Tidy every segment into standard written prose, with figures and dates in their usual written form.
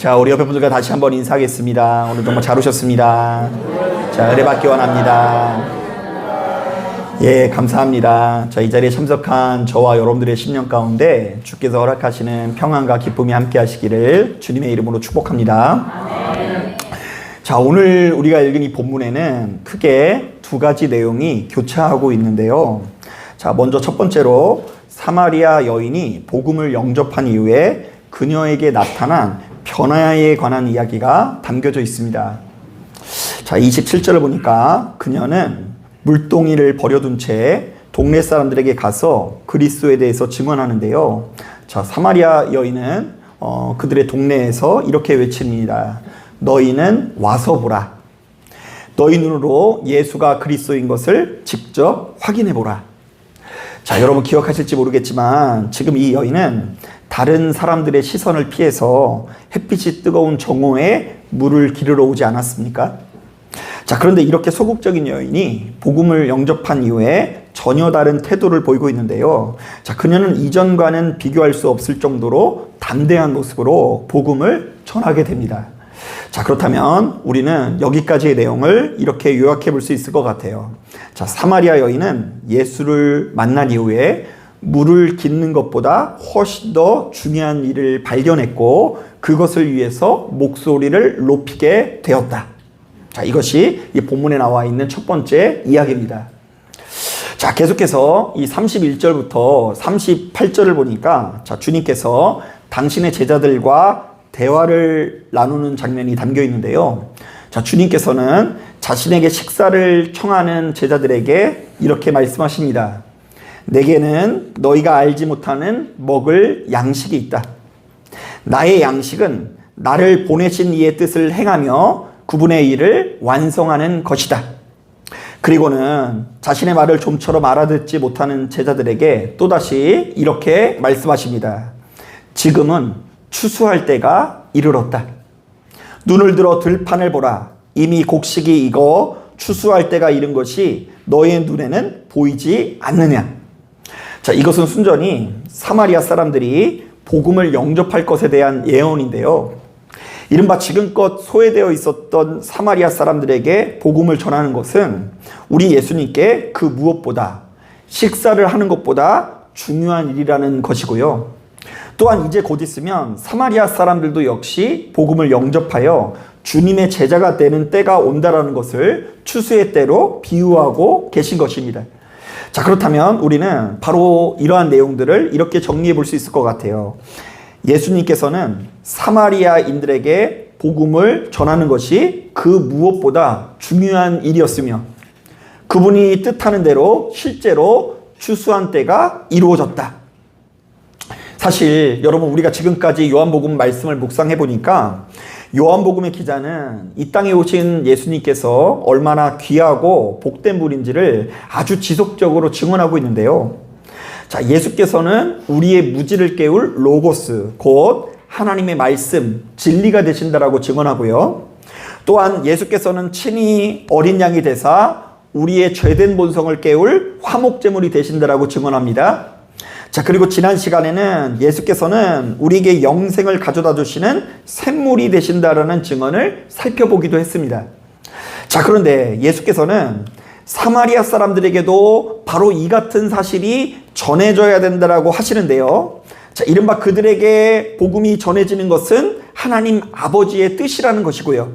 자, 우리 옆에 분들과 다시 한번 인사하겠습니다. 오늘 정말 잘 오셨습니다. 자, 은혜 받기 원합니다. 예, 감사합니다. 자, 이 자리에 참석한 저와 여러분들의 심령 가운데 주께서 허락하시는 평안과 기쁨이 함께 하시기를 주님의 이름으로 축복합니다. 자, 오늘 우리가 읽은 이 본문에는 크게 두 가지 내용이 교차하고 있는데요. 자, 먼저 첫 번째로 사마리아 여인이 복음을 영접한 이후에 그녀에게 나타난 변화에 관한 이야기가 담겨져 있습니다. 자, 27절을 보니까 그녀는 물동이를 버려둔 채 동네 사람들에게 가서 그리스도에 대해서 증언하는데요. 자, 사마리아 여인은 그들의 동네에서 이렇게 외칩니다. 너희는 와서 보라. 너희 눈으로 예수가 그리스도인 것을 직접 확인해 보라. 자, 여러분 기억하실지 모르겠지만 지금 이 여인은 다른 사람들의 시선을 피해서 햇빛이 뜨거운 정오에 물을 기르러 오지 않았습니까? 자, 그런데 이렇게 소극적인 여인이 복음을 영접한 이후에 전혀 다른 태도를 보이고 있는데요. 자, 그녀는 이전과는 비교할 수 없을 정도로 담대한 모습으로 복음을 전하게 됩니다. 자, 그렇다면 우리는 여기까지의 내용을 이렇게 요약해 볼 수 있을 것 같아요. 자, 사마리아 여인은 예수를 만난 이후에 물을 깃는 것보다 훨씬 더 중요한 일을 발견했고 그것을 위해서 목소리를 높이게 되었다. 자, 이것이 이 본문에 나와 있는 첫 번째 이야기입니다. 자, 계속해서 이 31절부터 38절을 보니까 자, 주님께서 당신의 제자들과 대화를 나누는 장면이 담겨 있는데요. 자, 주님께서는 자신에게 식사를 청하는 제자들에게 이렇게 말씀하십니다. 내게는 너희가 알지 못하는 먹을 양식이 있다. 나의 양식은 나를 보내신 이의 뜻을 행하며 그분의 일을 완성하는 것이다. 그리고는 자신의 말을 좀처럼 알아듣지 못하는 제자들에게 또다시 이렇게 말씀하십니다. 지금은 추수할 때가 이르렀다. 눈을 들어 들판을 보라. 이미 곡식이 익어 추수할 때가 이른 것이 너의 눈에는 보이지 않느냐. 자, 이것은 순전히 사마리아 사람들이 복음을 영접할 것에 대한 예언인데요. 이른바 지금껏 소외되어 있었던 사마리아 사람들에게 복음을 전하는 것은 우리 예수님께 그 무엇보다 식사를 하는 것보다 중요한 일이라는 것이고요. 또한 이제 곧 있으면 사마리아 사람들도 역시 복음을 영접하여 주님의 제자가 되는 때가 온다라는 것을 추수의 때로 비유하고 계신 것입니다. 자, 그렇다면 우리는 바로 이러한 내용들을 이렇게 정리해 볼 수 있을 것 같아요. 예수님께서는 사마리아인들에게 복음을 전하는 것이 그 무엇보다 중요한 일이었으며 그분이 뜻하는 대로 실제로 추수한 때가 이루어졌다. 사실 여러분 우리가 지금까지 요한복음 말씀을 묵상해 보니까 요한복음의 기자는 이 땅에 오신 예수님께서 얼마나 귀하고 복된 분인지를 아주 지속적으로 증언하고 있는데요. 자, 예수께서는 우리의 무지를 깨울 로고스, 곧 하나님의 말씀, 진리가 되신다라고 증언하고요. 또한 예수께서는 친히 어린 양이 되사 우리의 죄된 본성을 깨울 화목제물이 되신다라고 증언합니다. 자, 그리고 지난 시간에는 예수께서는 우리에게 영생을 가져다 주시는 샘물이 되신다라는 증언을 살펴보기도 했습니다. 자, 그런데 예수께서는 사마리아 사람들에게도 바로 이 같은 사실이 전해져야 된다라고 하시는데요. 자, 이른바 그들에게 복음이 전해지는 것은 하나님 아버지의 뜻이라는 것이고요.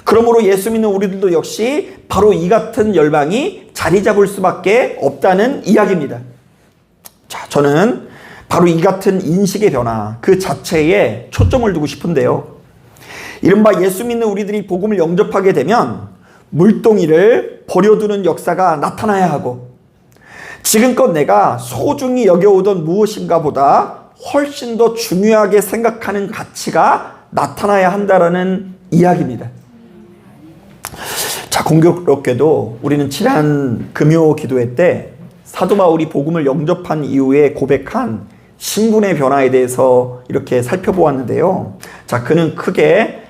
그러므로 예수 믿는 우리들도 역시 바로 이 같은 열방이 자리 잡을 수밖에 없다는 이야기입니다. 자, 저는 바로 이 같은 인식의 변화 그 자체에 초점을 두고 싶은데요. 이른바 예수 믿는 우리들이 복음을 영접하게 되면 물동이를 버려두는 역사가 나타나야 하고 지금껏 내가 소중히 여겨오던 무엇인가 보다 훨씬 더 중요하게 생각하는 가치가 나타나야 한다라는 이야기입니다. 자, 공교롭게도 우리는 지난 금요 기도회 때 사도 바울이 복음을 영접한 이후에 고백한 신분의 변화에 대해서 이렇게 살펴보았는데요. 자, 그는 크게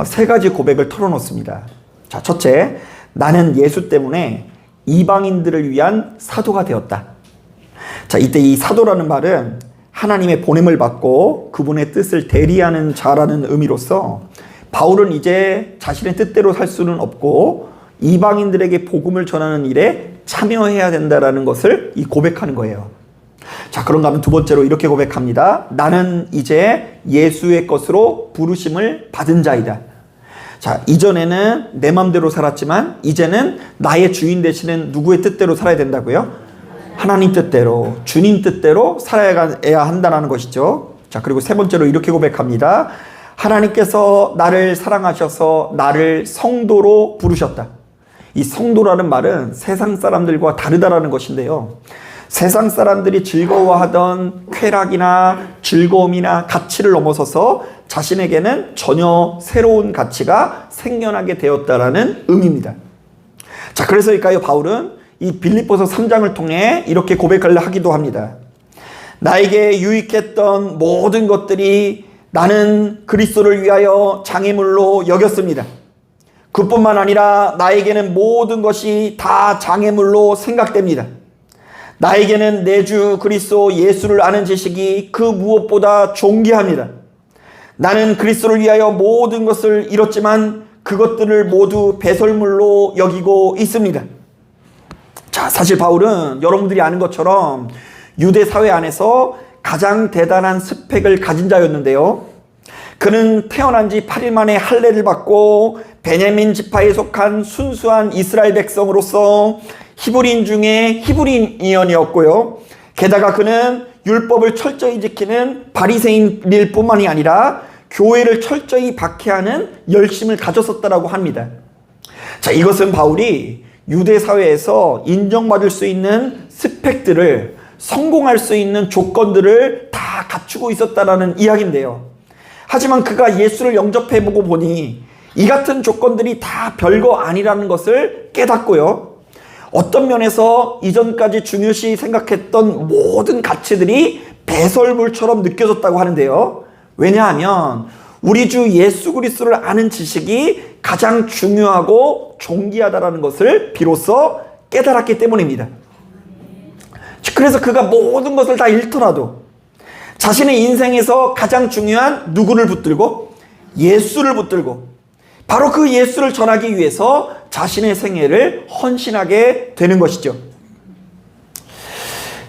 세 가지 고백을 털어놓습니다. 자, 첫째, 나는 예수 때문에 이방인들을 위한 사도가 되었다. 자, 이때 이 사도라는 말은 하나님의 보냄을 받고 그분의 뜻을 대리하는 자라는 의미로서 바울은 이제 자신의 뜻대로 살 수는 없고 이방인들에게 복음을 전하는 일에 참여해야 된다라는 것을 고백하는 거예요. 자, 그런가 하면 두 번째로 이렇게 고백합니다. 나는 이제 예수의 것으로 부르심을 받은 자이다. 자, 이전에는 내 맘대로 살았지만 이제는 나의 주인 되시는 누구의 뜻대로 살아야 된다고요? 하나님 뜻대로, 주님 뜻대로 살아야 한다는 것이죠. 자, 그리고 세 번째로 이렇게 고백합니다. 하나님께서 나를 사랑하셔서 나를 성도로 부르셨다. 이 성도라는 말은 세상 사람들과 다르다라는 것인데요. 세상 사람들이 즐거워하던 쾌락이나 즐거움이나 가치를 넘어서서 자신에게는 전혀 새로운 가치가 생겨나게 되었다라는 의미입니다. 자, 그래서일까요? 바울은 이 빌립보서 3장을 통해 이렇게 고백을 하기도 합니다. 나에게 유익했던 모든 것들이 나는 그리스도를 위하여 장애물로 여겼습니다. 그뿐만 아니라 나에게는 모든 것이 다 장애물로 생각됩니다. 나에게는 내 주 그리스도 예수를 아는 지식이 그 무엇보다 존귀합니다. 나는 그리스도를 위하여 모든 것을 잃었지만 그것들을 모두 배설물로 여기고 있습니다. 자, 사실 바울은 여러분들이 아는 것처럼 유대 사회 안에서 가장 대단한 스펙을 가진 자였는데요. 그는 태어난 지 8일 만에 할례를 받고 베냐민 지파에 속한 순수한 이스라엘 백성으로서 히브리인 중에 히브리인이었고요. 게다가 그는 율법을 철저히 지키는 바리새인일 뿐만이 아니라 교회를 철저히 박해하는 열심을 가졌었다라고 합니다. 자, 이것은 바울이 유대 사회에서 인정받을 수 있는 스펙들을, 성공할 수 있는 조건들을 다 갖추고 있었다라는 이야기인데요. 하지만 그가 예수를 영접해보고 보니 이 같은 조건들이 다 별거 아니라는 것을 깨닫고요. 어떤 면에서 이전까지 중요시 생각했던 모든 가치들이 배설물처럼 느껴졌다고 하는데요. 왜냐하면 우리 주 예수 그리스도를 아는 지식이 가장 중요하고 존귀하다는 것을 비로소 깨달았기 때문입니다. 그래서 그가 모든 것을 다 잃더라도 자신의 인생에서 가장 중요한 누구를 붙들고? 예수를 붙들고 바로 그 예수를 전하기 위해서 자신의 생애를 헌신하게 되는 것이죠.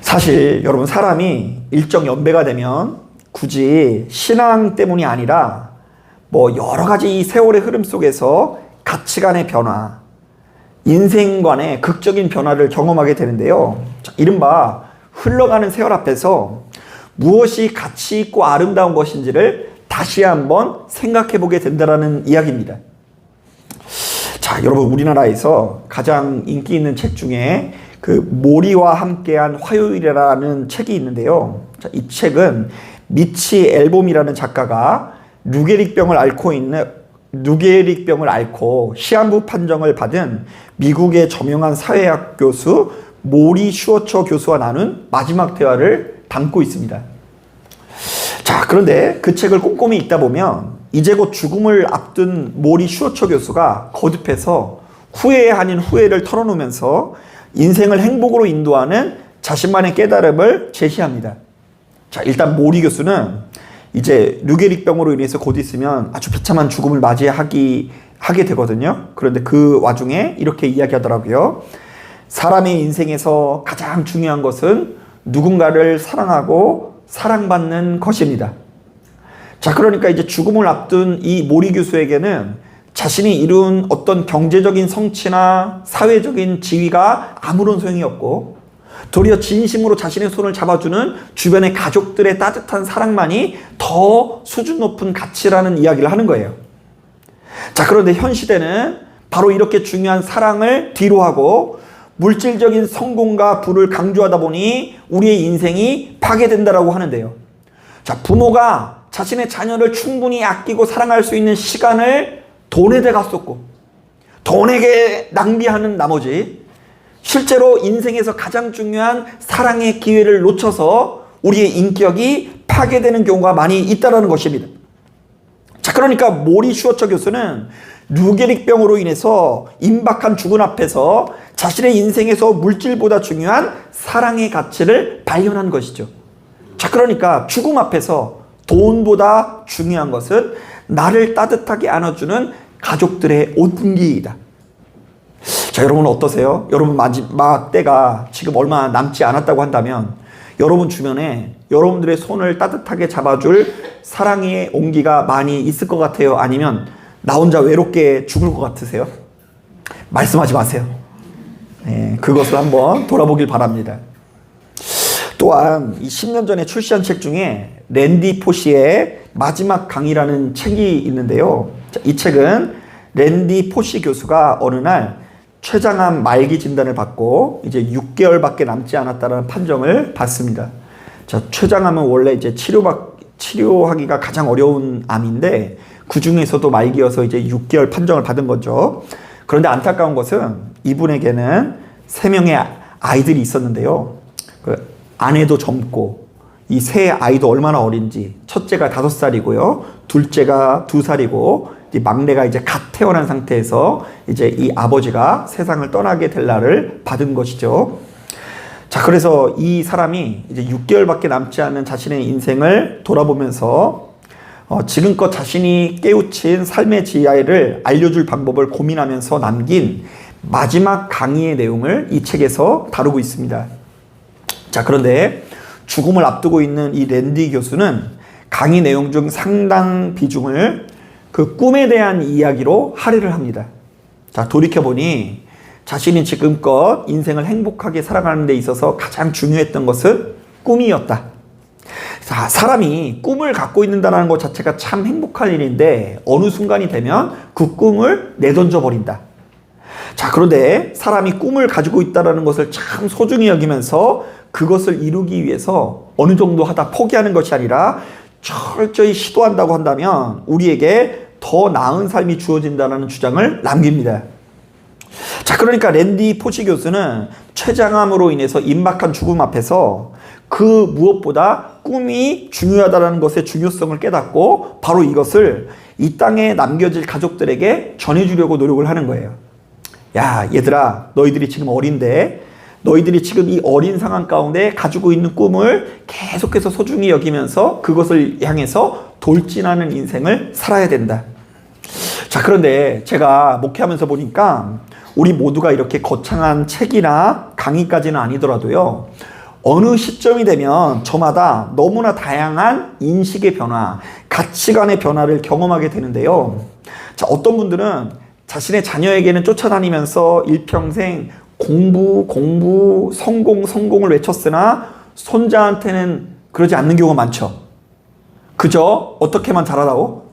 사실 여러분, 사람이 일정 연배가 되면 굳이 신앙 때문이 아니라 여러 가지 이 세월의 흐름 속에서 가치관의 변화, 인생관의 극적인 변화를 경험하게 되는데요. 이른바 흘러가는 세월 앞에서 무엇이 가치 있고 아름다운 것인지를 다시 한번 생각해 보게 된다는 이야기입니다. 자, 여러분, 우리나라에서 가장 인기 있는 책 중에 그 모리와 함께한 화요일이라는 책이 있는데요. 자, 이 책은 미치 앨범이라는 작가가 루게릭병을 앓고 시한부 판정을 받은 미국의 저명한 사회학 교수 모리 슈어처 교수와 나눈 마지막 대화를 담고 있습니다. 자, 그런데 그 책을 꼼꼼히 읽다 보면 이제 곧 죽음을 앞둔 모리 슈어처 교수가 거듭해서 후회 아닌 후회를 털어놓으면서 인생을 행복으로 인도하는 자신만의 깨달음을 제시합니다. 자, 일단 모리 교수는 이제 류게릭병으로 인해서 곧 있으면 아주 비참한 죽음을 하게 되거든요. 그런데 그 와중에 이렇게 이야기하더라고요. 사람의 인생에서 가장 중요한 것은 누군가를 사랑하고 사랑받는 것입니다. 자, 그러니까 이제 죽음을 앞둔 이 모리 교수에게는 자신이 이룬 어떤 경제적인 성취나 사회적인 지위가 아무런 소용이 없고 도리어 진심으로 자신의 손을 잡아주는 주변의 가족들의 따뜻한 사랑만이 더 수준 높은 가치라는 이야기를 하는 거예요. 자, 그런데 현 시대는 바로 이렇게 중요한 사랑을 뒤로하고 물질적인 성공과 부를 강조하다 보니 우리의 인생이 파괴된다라고 하는데요. 자, 부모가 자신의 자녀를 충분히 아끼고 사랑할 수 있는 시간을 돈에다가 쏟고 돈에게 낭비하는 나머지 실제로 인생에서 가장 중요한 사랑의 기회를 놓쳐서 우리의 인격이 파괴되는 경우가 많이 있다는 것입니다. 자, 그러니까 모리 슈어처 교수는 류게릭병으로 인해서 임박한 죽음 앞에서 자신의 인생에서 물질보다 중요한 사랑의 가치를 발견한 것이죠. 자, 그러니까 죽음 앞에서 돈보다 중요한 것은 나를 따뜻하게 안아주는 가족들의 온기이다. 자, 여러분 어떠세요? 여러분 마지막 때가 지금 얼마 남지 않았다고 한다면 여러분 주변에 여러분들의 손을 따뜻하게 잡아줄 사랑의 온기가 많이 있을 것 같아요? 아니면 나 혼자 외롭게 죽을 것 같으세요? 말씀하지 마세요. 네, 그것을 한번 돌아보길 바랍니다. 또한 이 10년 전에 출시한 책 중에 랜디 포시의 마지막 강의라는 책이 있는데요. 이 책은 랜디 포시 교수가 어느 날 췌장암 말기 진단을 받고 이제 6개월밖에 남지 않았다는 판정을 받습니다. 자, 췌장암은 원래 이제 치료하기가 가장 어려운 암인데 그 중에서도 말기여서 이제 6개월 판정을 받은 거죠. 그런데 안타까운 것은 이분에게는 3명의 아이들이 있었는데요. 그 아내도 젊고 이 세 아이도 얼마나 어린지, 첫째가 5살이고요, 둘째가 2살이고 막내가 이제 갓 태어난 상태에서 이제 이 아버지가 세상을 떠나게 될 날을 받은 것이죠. 자, 그래서 이 사람이 이제 6개월밖에 남지 않은 자신의 인생을 돌아보면서 지금껏 자신이 깨우친 삶의 지혜를 알려줄 방법을 고민하면서 남긴 마지막 강의의 내용을 이 책에서 다루고 있습니다. 자, 그런데 죽음을 앞두고 있는 이 랜디 교수는 강의 내용 중 상당 비중을 그 꿈에 대한 이야기로 할애를 합니다. 자, 돌이켜보니 자신이 지금껏 인생을 행복하게 살아가는 데 있어서 가장 중요했던 것은 꿈이었다. 자, 사람이 꿈을 갖고 있는다는 것 자체가 참 행복한 일인데 어느 순간이 되면 그 꿈을 내던져 버린다. 자, 그런데 사람이 꿈을 가지고 있다는 것을 참 소중히 여기면서 그것을 이루기 위해서 어느 정도 하다 포기하는 것이 아니라 철저히 시도한다고 한다면 우리에게 더 나은 삶이 주어진다는 주장을 남깁니다. 자, 그러니까 랜디 포시 교수는 췌장암으로 인해서 임박한 죽음 앞에서 그 무엇보다 꿈이 중요하다는 것의 중요성을 깨닫고 바로 이것을 이 땅에 남겨질 가족들에게 전해주려고 노력을 하는 거예요. 야, 얘들아, 너희들이 지금 어린데 너희들이 지금 이 어린 상황 가운데 가지고 있는 꿈을 계속해서 소중히 여기면서 그것을 향해서 돌진하는 인생을 살아야 된다. 자, 그런데 제가 목회하면서 보니까 우리 모두가 이렇게 거창한 책이나 강의까지는 아니더라도요, 어느 시점이 되면 저마다 너무나 다양한 인식의 변화, 가치관의 변화를 경험하게 되는데요. 자, 어떤 분들은 자신의 자녀에게는 쫓아다니면서 일평생 공부, 성공을 외쳤으나 손자한테는 그러지 않는 경우가 많죠. 그저 어떻게만 잘하라고?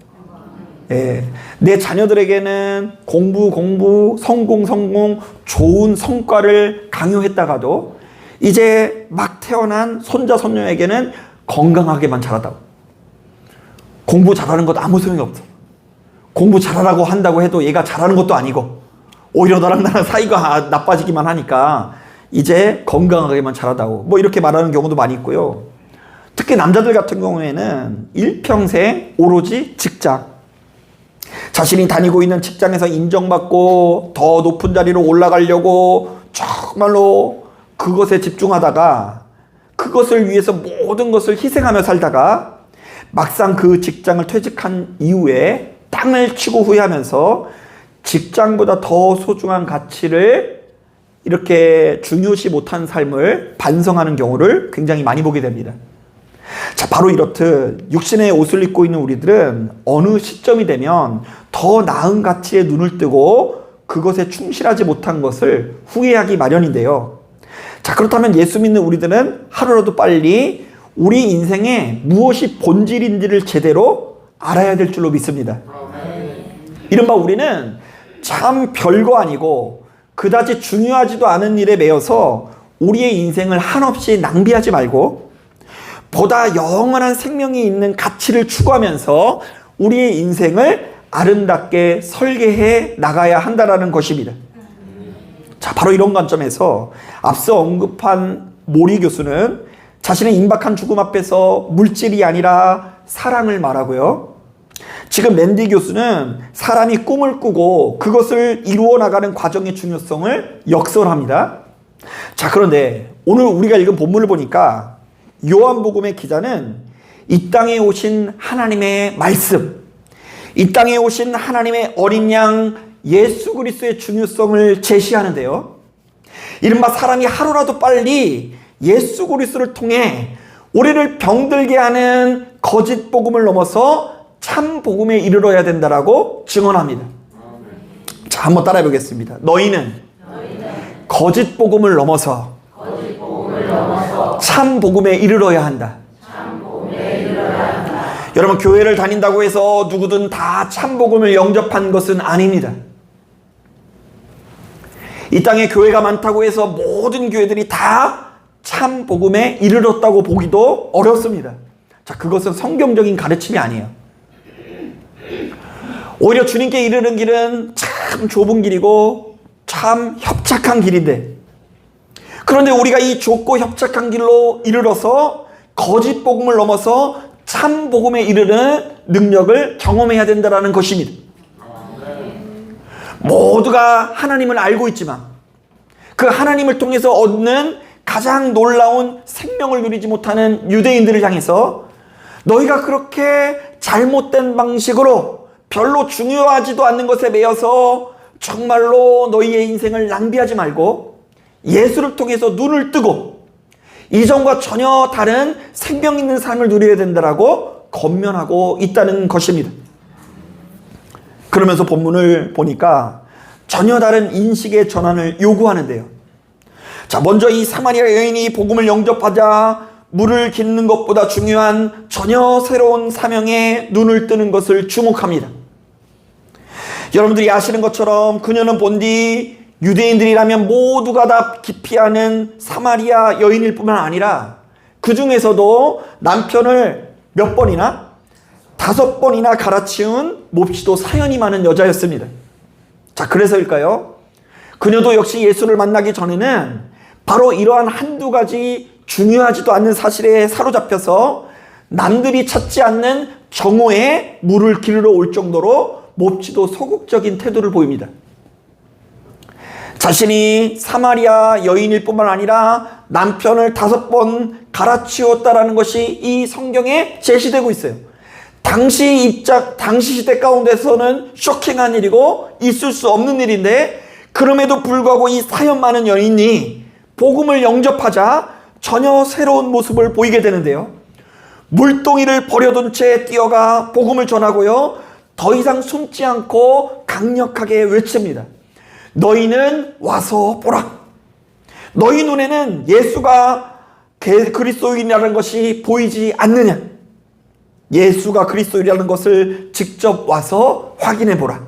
예, 내 자녀들에게는 공부, 성공, 좋은 성과를 강요했다가도 이제 막 태어난 손자, 손녀에게는 건강하게만 자라다고. 공부 잘하는 것 아무 소용이 없어. 공부 잘하라고 한다고 해도 얘가 잘하는 것도 아니고 오히려 나랑 사이가 나빠지기만 하니까 이제 건강하게만 자라다고 뭐 이렇게 말하는 경우도 많이 있고요. 특히 남자들 같은 경우에는 일평생 오로지 직장, 자신이 다니고 있는 직장에서 인정받고 더 높은 자리로 올라가려고 정말로 그것에 집중하다가 그것을 위해서 모든 것을 희생하며 살다가 막상 그 직장을 퇴직한 이후에 땅을 치고 후회하면서 직장보다 더 소중한 가치를 이렇게 중요시 못한 삶을 반성하는 경우를 굉장히 많이 보게 됩니다. 자, 바로 이렇듯 육신의 옷을 입고 있는 우리들은 어느 시점이 되면 더 나은 가치에 눈을 뜨고 그것에 충실하지 못한 것을 후회하기 마련인데요. 자, 그렇다면 예수 믿는 우리들은 하루라도 빨리 우리 인생에 무엇이 본질인지를 제대로 알아야 될 줄로 믿습니다. 이른바 우리는 참 별거 아니고 그다지 중요하지도 않은 일에 매여서 우리의 인생을 한없이 낭비하지 말고 보다 영원한 생명이 있는 가치를 추구하면서 우리의 인생을 아름답게 설계해 나가야 한다는 것입니다. 자, 바로 이런 관점에서 앞서 언급한 모리 교수는 자신의 임박한 죽음 앞에서 물질이 아니라 사랑을 말하고요. 지금 랜디 교수는 사람이 꿈을 꾸고 그것을 이루어 나가는 과정의 중요성을 역설합니다. 자, 그런데 오늘 우리가 읽은 본문을 보니까 요한복음의 기자는 이 땅에 오신 하나님의 말씀, 이 땅에 오신 하나님의 어린 양 예수 그리스도의 중요성을 제시하는데요. 이른바 사람이 하루라도 빨리 예수 그리스도를 통해 우리를 병들게 하는 거짓 복음을 넘어서 참 복음에 이르러야 된다라고 증언합니다. 자, 한번 따라해 보겠습니다. 너희는 거짓 복음을 넘어서 참 복음에 이르러야 한다. 여러분, 교회를 다닌다고 해서 누구든 다 참 복음을 영접한 것은 아닙니다. 이 땅에 교회가 많다고 해서 모든 교회들이 다 참 복음에 이르렀다고 보기도 어렵습니다. 자, 그것은 성경적인 가르침이 아니에요. 오히려 주님께 이르는 길은 참 좁은 길이고 참 협착한 길인데, 그런데 우리가 이 좁고 협착한 길로 이르러서 거짓 복음을 넘어서 참 복음에 이르는 능력을 경험해야 된다는 것입니다. 모두가 하나님을 알고 있지만 그 하나님을 통해서 얻는 가장 놀라운 생명을 누리지 못하는 유대인들을 향해서 너희가 그렇게 잘못된 방식으로 별로 중요하지도 않는 것에 매여서 정말로 너희의 인생을 낭비하지 말고 예수를 통해서 눈을 뜨고 이전과 전혀 다른 생명 있는 삶을 누려야 된다라고 권면하고 있다는 것입니다. 그러면서 본문을 보니까 전혀 다른 인식의 전환을 요구하는데요. 자, 먼저 이 사마리아 여인이 복음을 영접하자 물을 깃는 것보다 중요한 전혀 새로운 사명에 눈을 뜨는 것을 주목합니다. 여러분들이 아시는 것처럼 그녀는 본디 유대인들이라면 모두가 다 기피하는 사마리아 여인일 뿐만 아니라 그 중에서도 남편을 몇 번이나 5번이나 갈아치운 몹시도 사연이 많은 여자였습니다. 자, 그래서일까요? 그녀도 역시 예수를 만나기 전에는 바로 이러한 한두 가지 중요하지도 않는 사실에 사로잡혀서 남들이 찾지 않는 정오에 물을 기르러 올 정도로 몹시도 소극적인 태도를 보입니다. 자신이 사마리아 여인일 뿐만 아니라 남편을 5번 갈아치웠다라는 것이 이 성경에 제시되고 있어요. 당시 시대 가운데서는 쇼킹한 일이고 있을 수 없는 일인데, 그럼에도 불구하고 이 사연 많은 여인이 복음을 영접하자 전혀 새로운 모습을 보이게 되는데요. 물동이를 버려둔 채 뛰어가 복음을 전하고요, 더 이상 숨지 않고 강력하게 외칩니다. 너희는 와서 보라. 너희 눈에는 예수가 그리스도인이라는 것이 보이지 않느냐? 예수가 그리스도인이라는 것을 직접 와서 확인해 보라.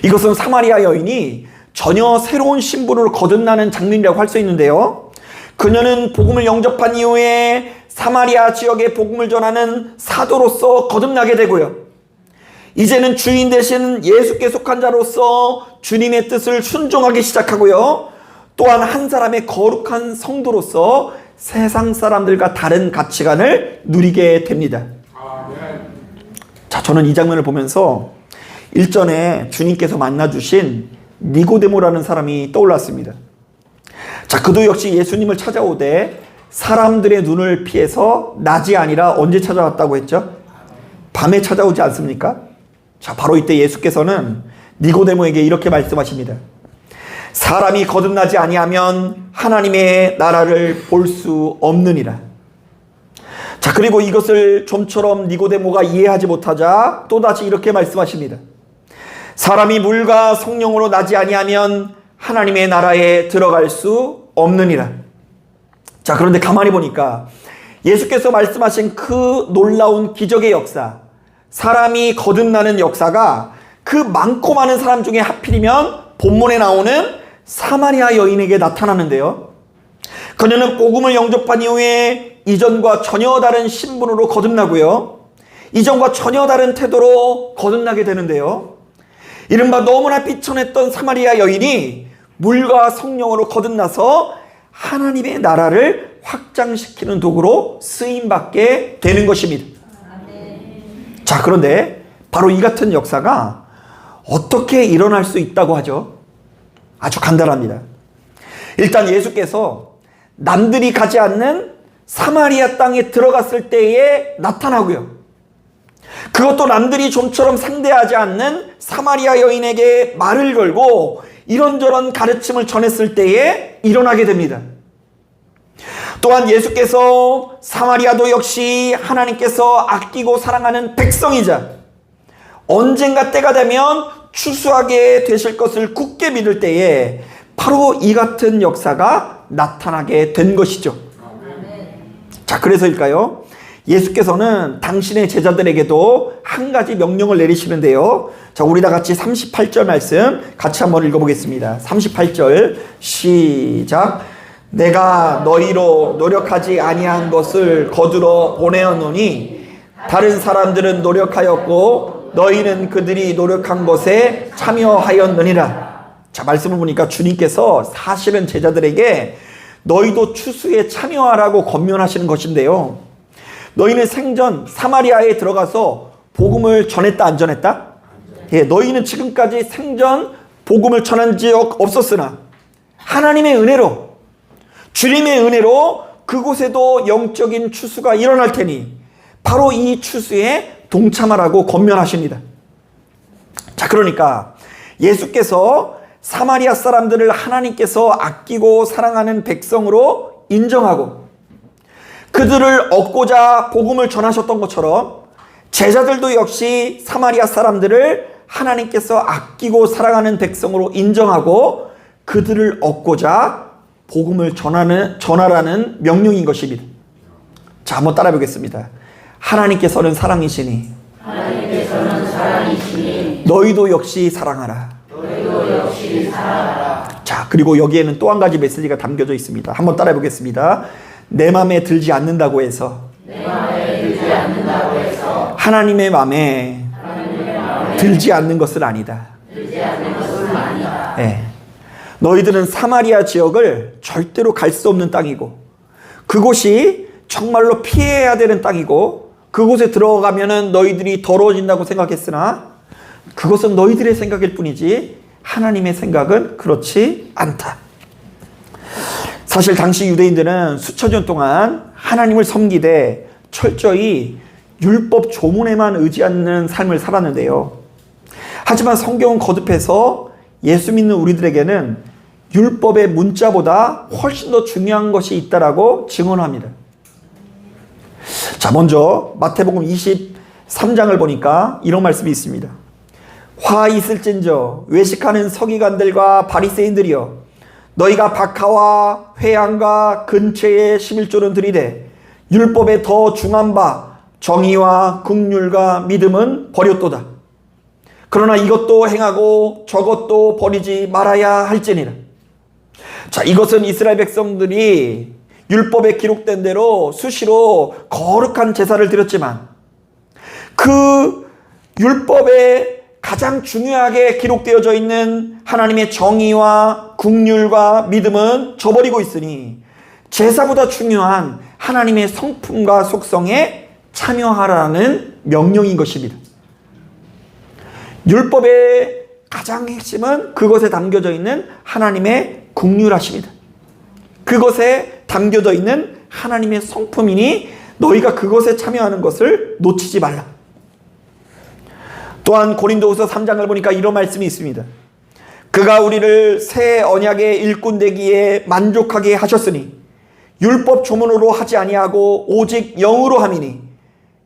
이것은 사마리아 여인이 전혀 새로운 신분으로 거듭나는 장면이라고 할 수 있는데요. 그녀는 복음을 영접한 이후에 사마리아 지역에 복음을 전하는 사도로서 거듭나게 되고요. 이제는 주인 대신 예수께 속한 자로서 주님의 뜻을 순종하기 시작하고요. 또한 한 사람의 거룩한 성도로서 세상 사람들과 다른 가치관을 누리게 됩니다. 자, 저는 이 장면을 보면서 일전에 주님께서 만나주신 니고데모라는 사람이 떠올랐습니다. 자, 그도 역시 예수님을 찾아오되 사람들의 눈을 피해서 낮이 아니라 언제 찾아왔다고 했죠? 밤에 찾아오지 않습니까? 자, 바로 이때 예수께서는 니고데모에게 이렇게 말씀하십니다. 사람이 거듭나지 아니하면 하나님의 나라를 볼 수 없느니라. 자, 그리고 이것을 좀처럼 니고데모가 이해하지 못하자 또다시 이렇게 말씀하십니다. 사람이 물과 성령으로 나지 아니하면 하나님의 나라에 들어갈 수 없느니라. 자, 그런데 가만히 보니까 예수께서 말씀하신 그 놀라운 기적의 역사, 사람이 거듭나는 역사가 그 많고 많은 사람 중에 하필이면 본문에 나오는 사마리아 여인에게 나타나는데요. 그녀는 복음을 영접한 이후에 이전과 전혀 다른 신분으로 거듭나고요, 이전과 전혀 다른 태도로 거듭나게 되는데요. 이른바 너무나 비천했던 사마리아 여인이 물과 성령으로 거듭나서 하나님의 나라를 확장시키는 도구로 쓰임받게 되는 것입니다. 자, 그런데 바로 이 같은 역사가 어떻게 일어날 수 있다고 하죠? 아주 간단합니다. 일단 예수께서 남들이 가지 않는 사마리아 땅에 들어갔을 때에 나타나고요. 그것도 남들이 좀처럼 상대하지 않는 사마리아 여인에게 말을 걸고 이런저런 가르침을 전했을 때에 일어나게 됩니다. 또한 예수께서 사마리아도 역시 하나님께서 아끼고 사랑하는 백성이자 언젠가 때가 되면 추수하게 되실 것을 굳게 믿을 때에 바로 이 같은 역사가 나타나게 된 것이죠. 자, 그래서일까요? 예수께서는 당신의 제자들에게도 한 가지 명령을 내리시는데요. 자, 우리 다 같이 38절 말씀 같이 한번 읽어보겠습니다. 38절 시작. 내가 너희로 노력하지 아니한 것을 거두러 보내었노니 다른 사람들은 노력하였고 너희는 그들이 노력한 것에 참여하였느니라. 자, 말씀을 보니까 주님께서 사실은 제자들에게 너희도 추수에 참여하라고 권면하시는 것인데요. 너희는 생전 사마리아에 들어가서 복음을 전했다 안 전했다? 예, 너희는 지금까지 생전 복음을 전한 적 없었으나 하나님의 은혜로 주님의 은혜로 그곳에도 영적인 추수가 일어날 테니 바로 이 추수에 동참하라고 권면하십니다. 자, 그러니까 예수께서 사마리아 사람들을 하나님께서 아끼고 사랑하는 백성으로 인정하고 그들을 얻고자 복음을 전하셨던 것처럼 제자들도 역시 사마리아 사람들을 하나님께서 아끼고 사랑하는 백성으로 인정하고 그들을 얻고자 복음을 전하라는 명령인 것입니다. 자, 한번 따라 보겠습니다. 하나님께서는 사랑이시니 너희도 역시 사랑하라. 자, 그리고 여기에는 또 한 가지 메시지가 담겨져 있습니다. 한번 따라 보겠습니다. 내 마음에 들지 않는다고 해서 하나님의 마음에 들지 않는 것은 아니다. 네. 너희들은 사마리아 지역을 절대로 갈 수 없는 땅이고 그곳이 정말로 피해야 되는 땅이고 그곳에 들어가면은 너희들이 더러워진다고 생각했으나 그것은 너희들의 생각일 뿐이지 하나님의 생각은 그렇지 않다. 사실 당시 유대인들은 수천 년 동안 하나님을 섬기되 철저히 율법 조문에만 의지하는 삶을 살았는데요. 하지만 성경은 거듭해서 예수 믿는 우리들에게는 율법의 문자보다 훨씬 더 중요한 것이 있다라고 증언합니다. 자, 먼저 마태복음 23장을 보니까 이런 말씀이 있습니다. 화 있을진저 외식하는 서기관들과 바리새인들이여 너희가 박하와 회양과 근처에 11조는 들이되 율법에 더 중한 바 정의와 긍휼과 믿음은 버렸도다. 그러나 이것도 행하고 저것도 버리지 말아야 할지니라. 자, 이것은 이스라엘 백성들이 율법에 기록된 대로 수시로 거룩한 제사를 드렸지만 그 율법에 가장 중요하게 기록되어져 있는 하나님의 정의와 긍휼과 믿음은 저버리고 있으니 제사보다 중요한 하나님의 성품과 속성에 참여하라는 명령인 것입니다. 율법의 가장 핵심은 그것에 담겨져 있는 하나님의 긍휼하심이다. 그것에 담겨져 있는 하나님의 성품이니 너희가 그것에 참여하는 것을 놓치지 말라. 또한 고린도후서 3장을 보니까 이런 말씀이 있습니다. 그가 우리를 새 언약의 일꾼 되기에 만족하게 하셨으니 율법 조문으로 하지 아니하고 오직 영으로 함이니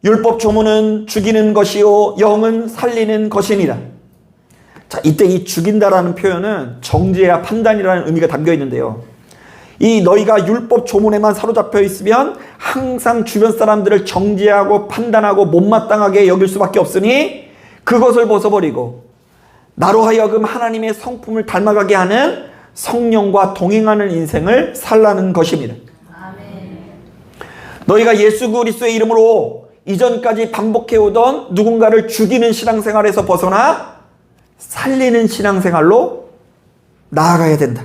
율법 조문은 죽이는 것이요 영은 살리는 것이니라. 자, 이때 이 죽인다라는 표현은 정죄와 판단이라는 의미가 담겨 있는데요. 이 너희가 율법 조문에만 사로잡혀 있으면 항상 주변 사람들을 정죄하고 판단하고 못마땅하게 여길 수밖에 없으니 그것을 벗어버리고 나로 하여금 하나님의 성품을 닮아가게 하는 성령과 동행하는 인생을 살라는 것입니다. 아멘. 너희가 예수 그리스도의 이름으로 이전까지 반복해오던 누군가를 죽이는 신앙생활에서 벗어나 살리는 신앙생활로 나아가야 된다.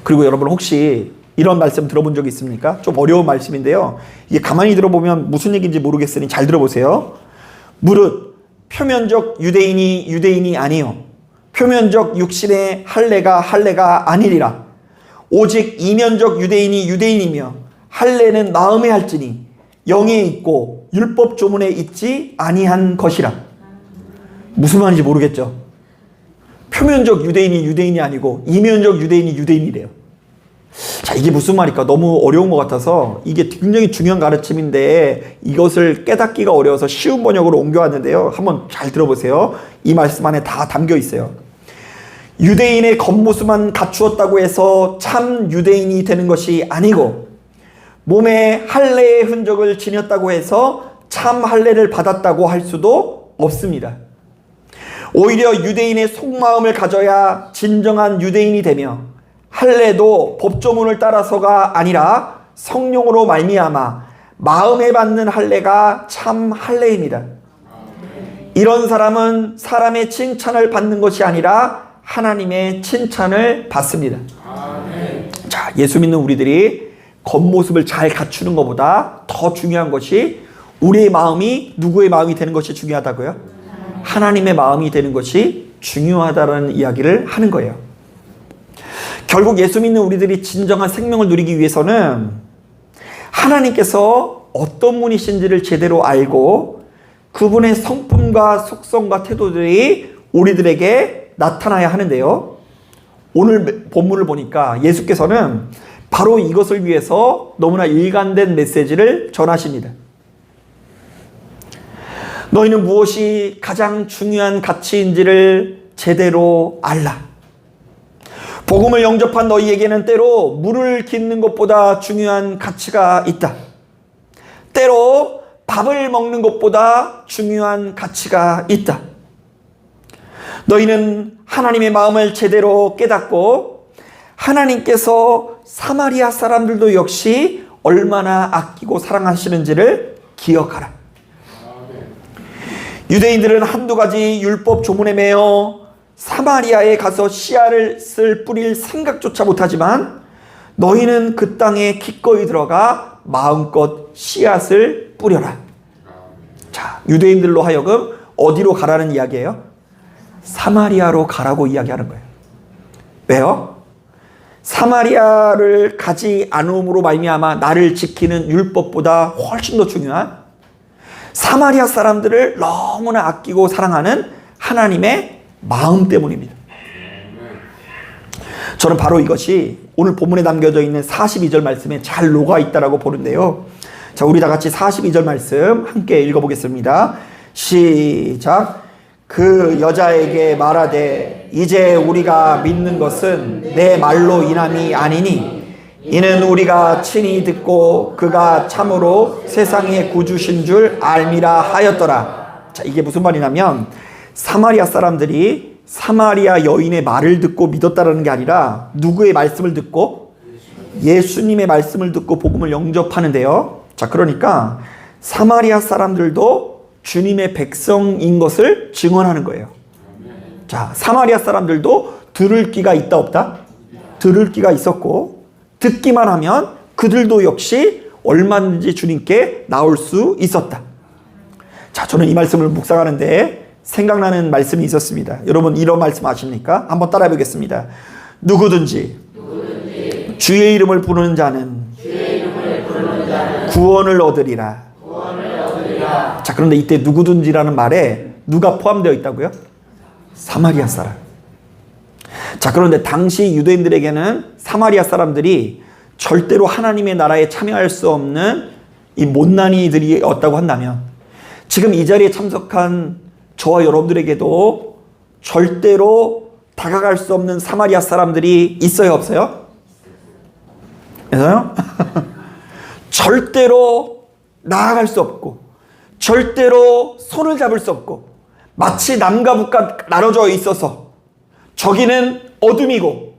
그리고 여러분 혹시 이런 말씀 들어본 적 있습니까? 좀 어려운 말씀인데요. 이게 가만히 들어보면 무슨 얘기인지 모르겠으니 잘 들어보세요. 무릇 표면적 유대인이 유대인이 아니요 표면적 육신의 할례가 할례가 아니리라. 오직 이면적 유대인이 유대인이며 할례는 마음에 할지니 영에 있고 율법 조문에 있지 아니한 것이라. 무슨 말인지 모르겠죠. 표면적 유대인이 유대인이 아니고 이면적 유대인이 유대인이래요. 자, 이게 무슨 말일까? 너무 어려운 것 같아서 이게 굉장히 중요한 가르침인데 이것을 깨닫기가 어려워서 쉬운 번역으로 옮겨왔는데요. 한번 잘 들어보세요. 이 말씀 안에 다 담겨 있어요. 유대인의 겉모습만 갖추었다고 해서 참 유대인이 되는 것이 아니고, 몸에 할례의 흔적을 지녔다고 해서 참 할례를 받았다고 할 수도 없습니다. 오히려 유대인의 속마음을 가져야 진정한 유대인이 되며, 할례도 법조문을 따라서가 아니라 성령으로 말미암아 마음에 받는 할례가 참 할례입니다. 이런 사람은 사람의 칭찬을 받는 것이 아니라 하나님의 칭찬을 받습니다. 자, 예수 믿는 우리들이 겉모습을 잘 갖추는 것보다 더 중요한 것이 우리의 마음이 누구의 마음이 되는 것이 중요하다고요? 하나님의 마음이 되는 것이 중요하다는 이야기를 하는 거예요. 결국 예수 믿는 우리들이 진정한 생명을 누리기 위해서는 하나님께서 어떤 분이신지를 제대로 알고 그분의 성품과 속성과 태도들이 우리들에게 나타나야 하는데요. 오늘 본문을 보니까 예수께서는 바로 이것을 위해서 너무나 일관된 메시지를 전하십니다. 너희는 무엇이 가장 중요한 가치인지를 제대로 알라. 복음을 영접한 너희에게는 때로 물을 깃는 것보다 중요한 가치가 있다. 때로 밥을 먹는 것보다 중요한 가치가 있다. 너희는 하나님의 마음을 제대로 깨닫고 하나님께서 사마리아 사람들도 역시 얼마나 아끼고 사랑하시는지를 기억하라. 유대인들은 한두 가지 율법 조문에 매여 사마리아에 가서 씨앗을 뿌릴 생각조차 못하지만 너희는 그 땅에 기꺼이 들어가 마음껏 씨앗을 뿌려라. 자, 유대인들로 하여금 어디로 가라는 이야기예요? 사마리아로 가라고 이야기하는 거예요. 왜요? 사마리아를 가지 않음으로 말미암아 나를 지키는 율법보다 훨씬 더 중요한 사마리아 사람들을 너무나 아끼고 사랑하는 하나님의 마음 때문입니다. 저는 바로 이것이 오늘 본문에 담겨져 있는 42절 말씀에 잘 녹아 있다라고 보는데요. 자, 우리 다 같이 42절 말씀 함께 읽어보겠습니다. 시작. 그 여자에게 말하되 이제 우리가 믿는 것은 내 말로 인함이 아니니 이는 우리가 친히 듣고 그가 참으로 세상의 구주신 줄 알미라 하였더라. 자, 이게 무슨 말이냐면 사마리아 사람들이 사마리아 여인의 말을 듣고 믿었다라는 게 아니라 누구의 말씀을 듣고? 예수님의 말씀을 듣고 복음을 영접하는데요. 자, 그러니까 사마리아 사람들도 주님의 백성인 것을 증언하는 거예요. 자, 사마리아 사람들도 들을 귀가 있다 없다? 들을 귀가 있었고 듣기만 하면 그들도 역시 얼마든지 주님께 나올 수 있었다. 자, 저는 이 말씀을 묵상하는데 생각나는 말씀이 있었습니다. 여러분 이런 말씀 아십니까? 한번 따라해 보겠습니다. 누구든지 주의 이름을 부르는 자는 구원을 얻으리라. 자, 그런데 이때 누구든지라는 말에 누가 포함되어 있다고요? 사마리아 사람. 자, 그런데 당시 유대인들에게는 사마리아 사람들이 절대로 하나님의 나라에 참여할 수 없는 이 못난이들이었다고 한다면 지금 이 자리에 참석한 저와 여러분들에게도 절대로 다가갈 수 없는 사마리아 사람들이 있어요, 없어요? 그래서요? 절대로 나아갈 수 없고 절대로 손을 잡을 수 없고 마치 남과 북과 나눠져 있어서 저기는 어둠이고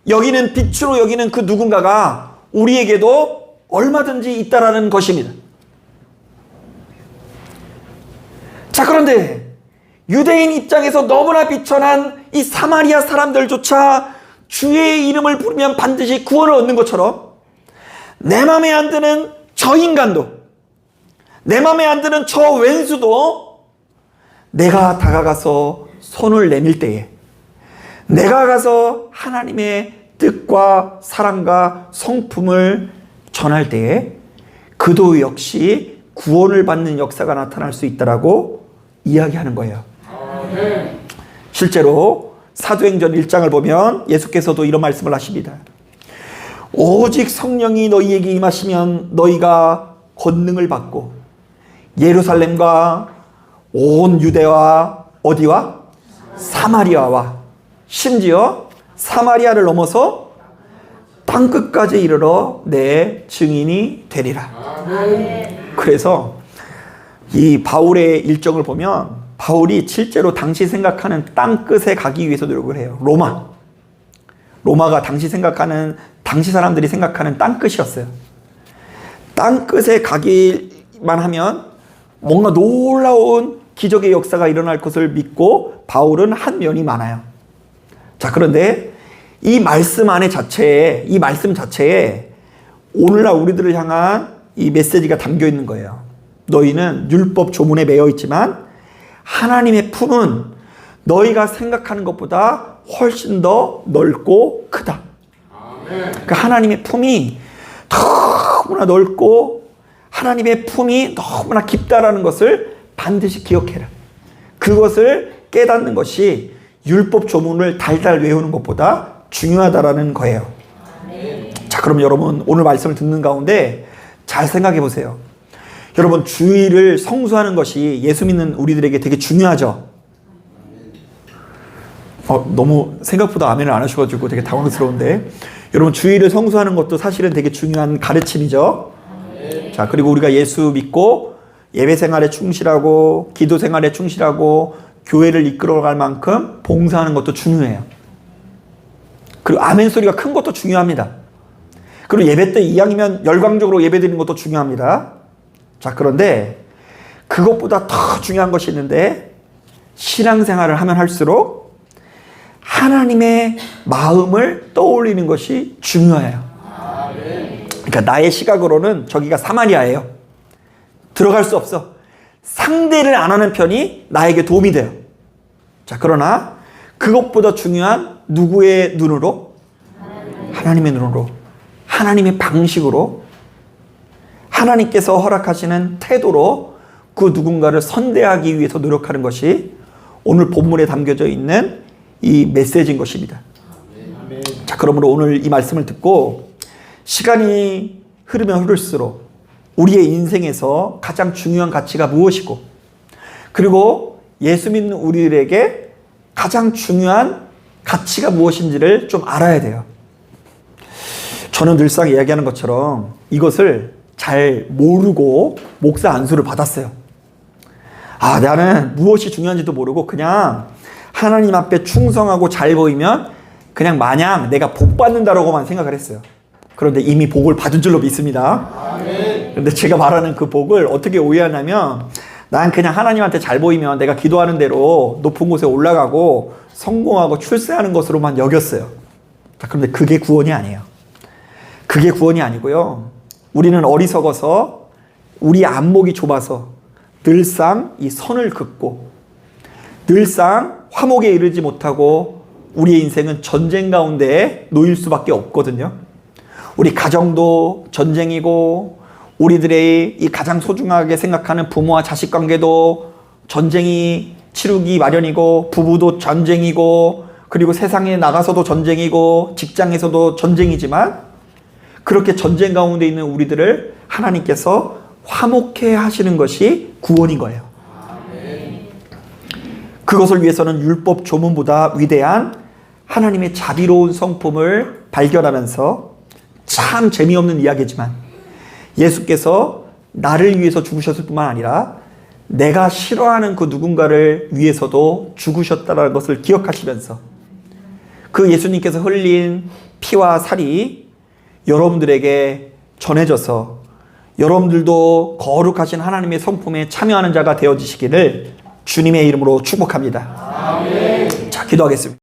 여기는 빛으로 여기는 그 누군가가 우리에게도 얼마든지 있다라는 것입니다. 자, 그런데 유대인 입장에서 너무나 비천한 이 사마리아 사람들조차 주의 이름을 부르면 반드시 구원을 얻는 것처럼 내 맘에 안 드는 저 인간도 내 맘에 안 드는 저 왼수도 내가 다가가서 손을 내밀 때에 내가 가서 하나님의 뜻과 사랑과 성품을 전할 때에 그도 역시 구원을 받는 역사가 나타날 수 있다라고 이야기하는 거예요. 실제로 사도행전 1장을 보면 예수께서도 이런 말씀을 하십니다. 오직 성령이 너희에게 임하시면 너희가 권능을 받고 예루살렘과 온 유대와 어디와? 사마리아와 심지어 사마리아를 넘어서 땅끝까지 이르러 내 증인이 되리라. 그래서 이 바울의 일정을 보면 바울이 실제로 당시 생각하는 땅끝에 가기 위해서 노력을 해요. 로마가 당시 사람들이 생각하는 땅끝이었어요. 땅끝에 가기만 하면 뭔가 놀라운 기적의 역사가 일어날 것을 믿고 바울은 한 면이 많아요. 자, 그런데 이 말씀 자체에 오늘날 우리들을 향한 이 메시지가 담겨 있는 거예요. 너희는 율법 조문에 매여 있지만 하나님의 품은 너희가 생각하는 것보다 훨씬 더 넓고 크다. 그러니까 하나님의 품이 너무나 넓고 하나님의 품이 너무나 깊다라는 것을 반드시 기억해라. 그것을 깨닫는 것이 율법 조문을 달달 외우는 것보다 중요하다라는 거예요. 자, 그럼 여러분 오늘 말씀을 듣는 가운데 잘 생각해 보세요. 여러분 주일을 성수하는 것이 예수 믿는 우리들에게 되게 중요하죠. 너무 생각보다 아멘을 안 하셔가지고 되게 당황스러운데, 여러분 주일을 성수하는 것도 사실은 되게 중요한 가르침이죠. 자, 그리고 우리가 예수 믿고 예배 생활에 충실하고 기도 생활에 충실하고 교회를 이끌어갈 만큼 봉사하는 것도 중요해요. 그리고 아멘 소리가 큰 것도 중요합니다. 그리고 예배 때 이왕이면 열광적으로 예배 드리는 것도 중요합니다. 자, 그런데 그것보다 더 중요한 것이 있는데, 신앙생활을 하면 할수록 하나님의 마음을 떠올리는 것이 중요해요. 그러니까 나의 시각으로는 저기가 사마리아예요. 들어갈 수 없어. 상대를 안 하는 편이 나에게 도움이 돼요. 자, 그러나 그것보다 중요한 누구의 눈으로? 하나님의 눈으로, 하나님의 방식으로, 하나님께서 허락하시는 태도로 그 누군가를 선대하기 위해서 노력하는 것이 오늘 본문에 담겨져 있는 이 메시지인 것입니다. 자, 그러므로 오늘 이 말씀을 듣고 시간이 흐르면 흐를수록 우리의 인생에서 가장 중요한 가치가 무엇이고, 그리고 예수 믿는 우리들에게 가장 중요한 가치가 무엇인지를 좀 알아야 돼요. 저는 늘상 이야기하는 것처럼 이것을 잘 모르고 목사 안수를 받았어요. 나는 무엇이 중요한지도 모르고 그냥 하나님 앞에 충성하고 잘 보이면 그냥 마냥 내가 복 받는다라고만 생각을 했어요. 그런데 이미 복을 받은 줄로 믿습니다. 그런데 제가 말하는 그 복을 어떻게 오해하냐면, 난 그냥 하나님한테 잘 보이면 내가 기도하는 대로 높은 곳에 올라가고 성공하고 출세하는 것으로만 여겼어요. 자, 그런데 그게 구원이 아니에요. 그게 구원이 아니고요. 우리는 어리석어서 우리 안목이 좁아서 늘상 이 선을 긋고 늘상 화목에 이르지 못하고 우리의 인생은 전쟁 가운데 놓일 수밖에 없거든요. 우리 가정도 전쟁이고 우리들의 이 가장 소중하게 생각하는 부모와 자식 관계도 전쟁이 치르기 마련이고, 부부도 전쟁이고, 그리고 세상에 나가서도 전쟁이고, 직장에서도 전쟁이지만, 그렇게 전쟁 가운데 있는 우리들을 하나님께서 화목해 하시는 것이 구원인 거예요. 그것을 위해서는 율법 조문보다 위대한 하나님의 자비로운 성품을 발견하면서, 참 재미없는 이야기지만 예수께서 나를 위해서 죽으셨을 뿐만 아니라 내가 싫어하는 그 누군가를 위해서도 죽으셨다는 것을 기억하시면서, 그 예수님께서 흘린 피와 살이 여러분들에게 전해져서 여러분들도 거룩하신 하나님의 성품에 참여하는 자가 되어지시기를 주님의 이름으로 축복합니다. 아멘. 자, 기도하겠습니다.